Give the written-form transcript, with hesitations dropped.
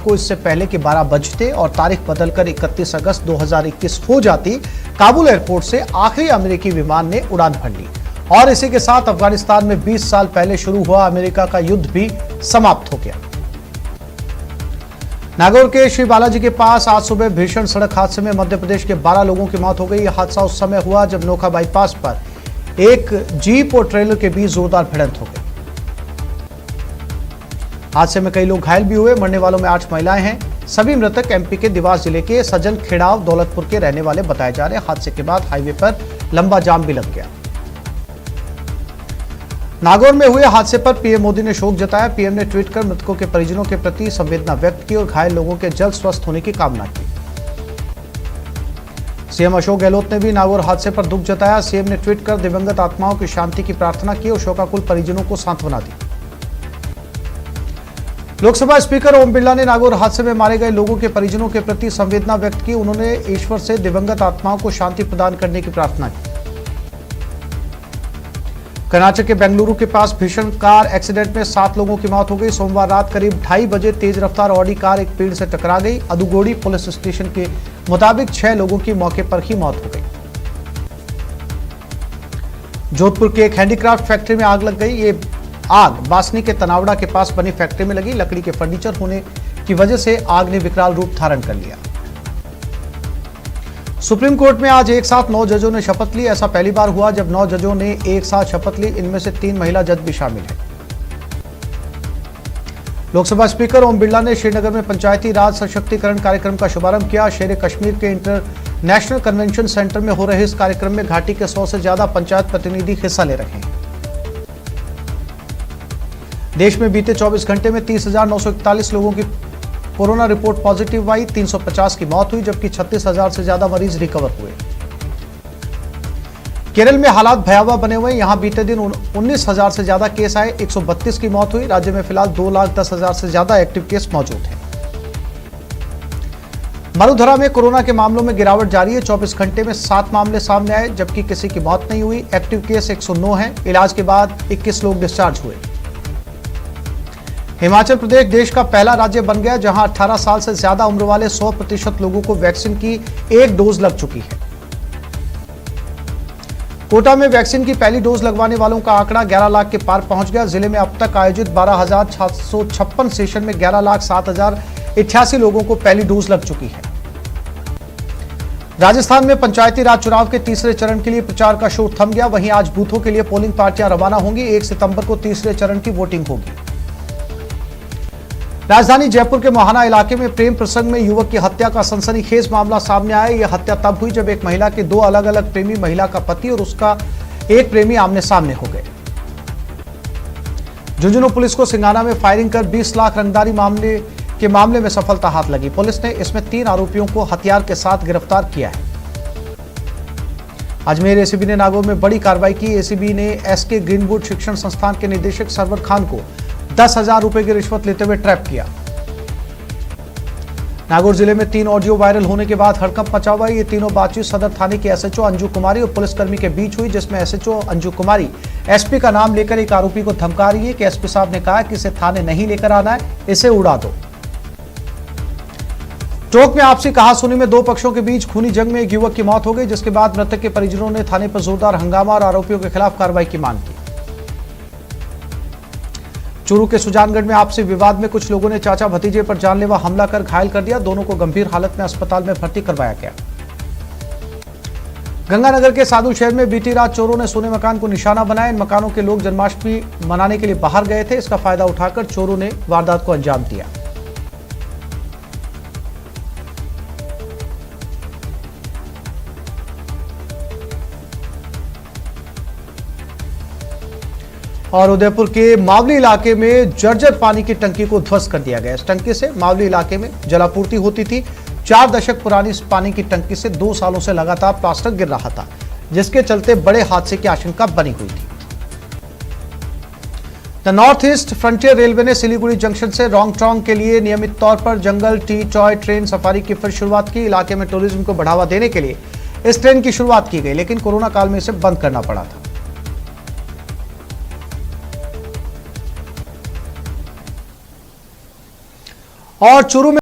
को इससे पहले कि 12 बजते और तारीख बदलकर 31 अगस्त 2021 हो जाती, काबुल एयरपोर्ट से आखिरी अमेरिकी विमान ने उड़ान भर ली और इसी के साथ अफगानिस्तान में 20 साल पहले शुरू हुआ अमेरिका का युद्ध भी समाप्त हो गया। नागौर के श्री बालाजी के पास आज सुबह भीषण सड़क हादसे में मध्य प्रदेश के 12 लोगों की मौत हो गई। यह हादसा उस समय हुआ जब नोखा बाईपास पर एक जीप और ट्रेलर के बीच जोरदार भिड़ंत हो गई। हादसे में कई लोग घायल भी हुए। मरने वालों में 8 महिलाएं हैं। सभी मृतक एमपी के देवास जिले के सजन खेड़ाव दौलतपुर के रहने वाले बताए जा रहे हैं। हादसे के बाद हाईवे पर लंबा जाम भी लग गया। नागौर में हुए हादसे पर पीएम मोदी ने शोक जताया। पीएम ने ट्वीट कर मृतकों के परिजनों के प्रति संवेदना व्यक्त की और घायल लोगों के जल्द स्वस्थ होने की कामना की। सीएम अशोक गहलोत ने भी नागौर हादसे पर दुख जताया। सीएम ने ट्वीट कर दिवंगत आत्माओं की शांति की प्रार्थना की और शोकाकुल परिजनों को सांत्वना दी। लोकसभा स्पीकर ओम बिरला ने नागौर हादसे में मारे गए लोगों के परिजनों के प्रति संवेदना व्यक्त की। उन्होंने ईश्वर से दिवंगत आत्माओं को शांति प्रदान करने की प्रार्थना की। कर्नाटक के बेंगलुरु के पास भीषण कार एक्सीडेंट में 7 लोगों की मौत हो गई। सोमवार रात करीब 2:30 बजे तेज रफ्तार ऑडी कार एक पेड़ से टकरा गई। अदुगोड़ी पुलिस स्टेशन के मुताबिक 6 लोगों की मौके पर ही मौत हो गई। जोधपुर के एक हैंडीक्राफ्ट फैक्ट्री में आग लग गई। ये आग बासनी के तनावड़ा के पास बनी फैक्ट्री में लगी। लकड़ी के फर्नीचर होने की वजह से आग ने विकराल रूप धारण कर लिया। सुप्रीम कोर्ट में आज एक साथ 9 जजों ने शपथ ली। ऐसा पहली बार हुआ जब 9 जजों ने एक साथ शपथ ली। इनमें से 3 महिला जज भी शामिल हैं। लोकसभा स्पीकर ओम बिरला ने श्रीनगर में पंचायती राज सशक्तिकरण कार्यक्रम का शुभारंभ किया। शेर कश्मीर के इंटरनेशनल कन्वेंशन सेंटर में हो रहे इस कार्यक्रम में घाटी के 100 से ज्यादा पंचायत प्रतिनिधि हिस्सा ले रहे हैं। देश में बीते 24 घंटे में 30,941 लोगों की कोरोना रिपोर्ट पॉजिटिव आई। 350 की मौत हुई जबकि 36,000 से ज्यादा मरीज रिकवर हुए। केरल में हालात भयावह बने हुए। यहां बीते दिन 19,000 से ज्यादा केस आए। 132 की मौत हुई। राज्य में फिलहाल 2,10,000 से ज्यादा एक्टिव केस मौजूद हैं। मरुधरा में कोरोना के मामलों में गिरावट जारी है। 24 घंटे में 7 मामले सामने आए जबकि किसी की मौत नहीं हुई। एक्टिव केस 109 है। इलाज के बाद 21 लोग डिस्चार्ज हुए। हिमाचल प्रदेश देश का पहला राज्य बन गया जहां 18 साल से ज्यादा उम्र वाले 100% लोगों को वैक्सीन की 1 डोज लग चुकी है। कोटा में वैक्सीन की पहली डोज लगवाने वालों का आंकड़ा 11 लाख के पार पहुंच गया। जिले में अब तक आयोजित 12,656 सेशन में 11,07,088 लोगों को पहली डोज लग चुकी है। राजस्थान में पंचायती राज चुनाव के तीसरे चरण के लिए प्रचार का शोर थम गया। वहीं आज बूथों के लिए पोलिंग पार्टियां रवाना होंगी। 1 सितंबर को तीसरे चरण की वोटिंग होगी। राजधानी जयपुर के मोहाना इलाके में प्रेम प्रसंग में युवक की हत्या का सनसनीखेज मामला सामने आया। यह हत्या तब हुई जब एक महिला के 2 अलग अलग प्रेमी, महिला का पति और उसका एक प्रेमी आमने सामने हो गए। झुंझुनू पुलिस को सिंगाना में फायरिंग कर 20 लाख रंगदारी मामले में सफलता हाथ लगी। पुलिस ने इसमें 3 आरोपियों को हथियार के साथ गिरफ्तार किया है। अजमेर एसीबी ने नागौर में बड़ी कार्रवाई की। एसीबी ने एसके ग्रीनवुड शिक्षण संस्थान के निदेशक सरवर खान को 10,000 रुपए की रिश्वत लेते हुए ट्रैप किया। नागौर जिले में 3 ऑडियो वायरल होने के बाद हड़कंप मचा हुआ। ये तीनों बातचीत सदर थाने की एसएचओ अंजू कुमारी और पुलिसकर्मी के बीच हुई, जिसमें एसएचओ अंजू कुमारी एसपी का नाम लेकर एक आरोपी को धमका रही है कि एसपी साहब ने कहा कि इसे थाने नहीं लेकर आना है, इसे उड़ा दो। टोंक में आपसी कहासुनी में 2 पक्षों के बीच खूनी जंग में एक युवक की मौत हो गई, जिसके बाद मृतक के परिजनों ने थाने पर जोरदार हंगामा और आरोपियों के खिलाफ कार्रवाई की मांग की। चूरू के सुजानगढ़ में आपसी विवाद में कुछ लोगों ने चाचा भतीजे पर जानलेवा हमला कर घायल कर दिया। दोनों को गंभीर हालत में अस्पताल में भर्ती करवाया गया। गंगानगर के साधु शहर में बीती रात चोरों ने सोने मकान को निशाना बनाया। इन मकानों के लोग जन्माष्टमी मनाने के लिए बाहर गए थे। इसका फायदा उठाकर चोरों ने वारदात को अंजाम दिया। और उदयपुर के मावली इलाके में जर्जर पानी की टंकी को ध्वस्त कर दिया गया। इस टंकी से मावली इलाके में जलापूर्ति होती थी। 4 दशक पुरानी इस पानी की टंकी से 2 सालों से लगातार प्लास्टर गिर रहा था, जिसके चलते बड़े हादसे की आशंका बनी हुई थी। The north east frontier railway ने सिलीगुड़ी जंक्शन से रोंगटोंग के लिए नियमित तौर पर जंगल टी टॉय ट्रेन सफारी की फिर शुरुआत की। इलाके में टूरिज्म को बढ़ावा देने के लिए इस ट्रेन की शुरुआत की गई, लेकिन कोरोना काल में इसे बंद करना पड़ा था। और चूरू में